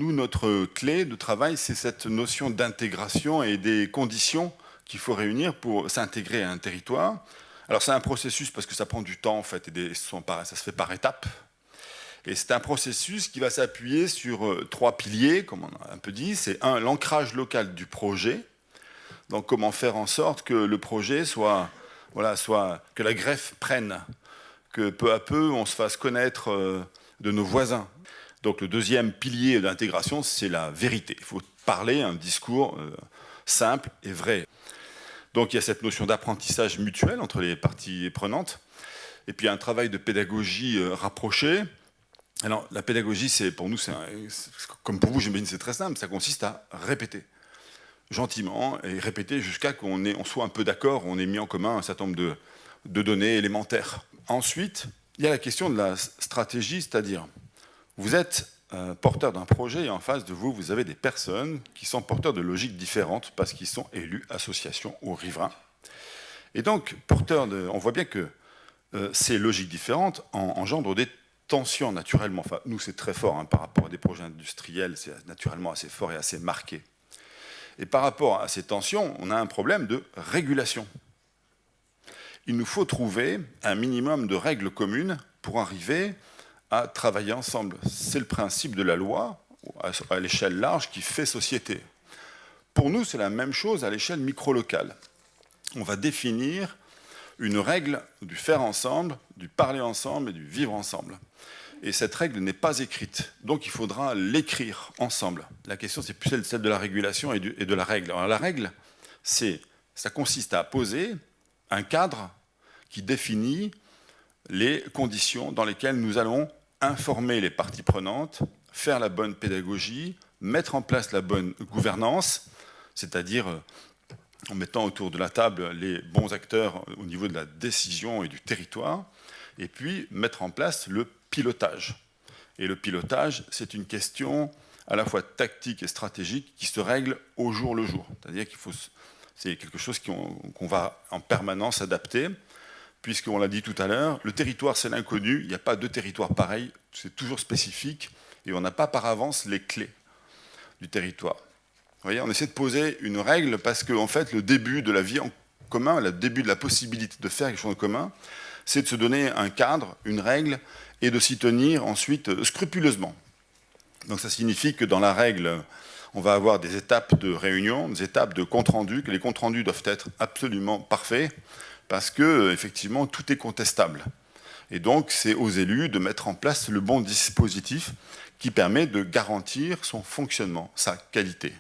Nous, notre clé de travail, c'est cette notion d'intégration et des conditions qu'il faut réunir pour s'intégrer à un territoire. Alors c'est un processus parce que ça prend du temps en fait, et ça se fait par étapes. Et c'est un processus qui va s'appuyer sur 3 piliers, comme on a un peu dit. C'est un, l'ancrage local du projet. Donc comment faire en sorte que le projet soit que la greffe prenne, que peu à peu on se fasse connaître de nos voisins. Donc le deuxième pilier d'intégration, c'est la vérité. Il faut parler un discours simple et vrai. Donc il y a cette notion d'apprentissage mutuel entre les parties prenantes. Et puis un travail de pédagogie rapproché. Alors la pédagogie, pour nous, comme pour vous, j'imagine, c'est très simple. Ça consiste à répéter gentiment et répéter jusqu'à qu'on soit un peu d'accord, on ait mis en commun un certain nombre de données élémentaires. Ensuite, il y a la question de la stratégie, c'est-à-dire vous êtes porteur d'un projet et en face de vous, vous avez des personnes qui sont porteurs de logiques différentes parce qu'ils sont élus, associations ou riverains. Et donc, on voit bien que ces logiques différentes engendrent des tensions naturellement. Enfin, nous, c'est très fort hein, par rapport à des projets industriels, c'est naturellement assez fort et assez marqué. Et par rapport à ces tensions, on a un problème de régulation. Il nous faut trouver un minimum de règles communes pour arriver à travailler ensemble. C'est le principe de la loi, à l'échelle large, qui fait société. Pour nous, c'est la même chose à l'échelle micro-locale. On va définir une règle du faire ensemble, du parler ensemble et du vivre ensemble. Et cette règle n'est pas écrite, donc il faudra l'écrire ensemble. La question, c'est plus celle de la régulation et de la règle. Alors, la règle, ça consiste à poser un cadre qui définit les conditions dans lesquelles nous allons informer les parties prenantes, faire la bonne pédagogie, mettre en place la bonne gouvernance, c'est-à-dire en mettant autour de la table les bons acteurs au niveau de la décision et du territoire, et puis mettre en place le pilotage. Et le pilotage, c'est une question à la fois tactique et stratégique qui se règle au jour le jour. C'est-à-dire c'est quelque chose qu'on va en permanence adapter, puisqu'on l'a dit tout à l'heure, le territoire c'est l'inconnu, il n'y a pas de territoire pareil, c'est toujours spécifique, et on n'a pas par avance les clés du territoire. Vous voyez, on essaie de poser une règle parce que en fait, le début de la vie en commun, le début de la possibilité de faire quelque chose en commun, c'est de se donner un cadre, une règle, et de s'y tenir ensuite scrupuleusement. Donc ça signifie que dans la règle, on va avoir des étapes de réunion, des étapes de compte-rendu, que les comptes-rendus doivent être absolument parfaits, parce que effectivement tout est contestable. Et donc c'est aux élus de mettre en place le bon dispositif qui permet de garantir son fonctionnement, sa qualité.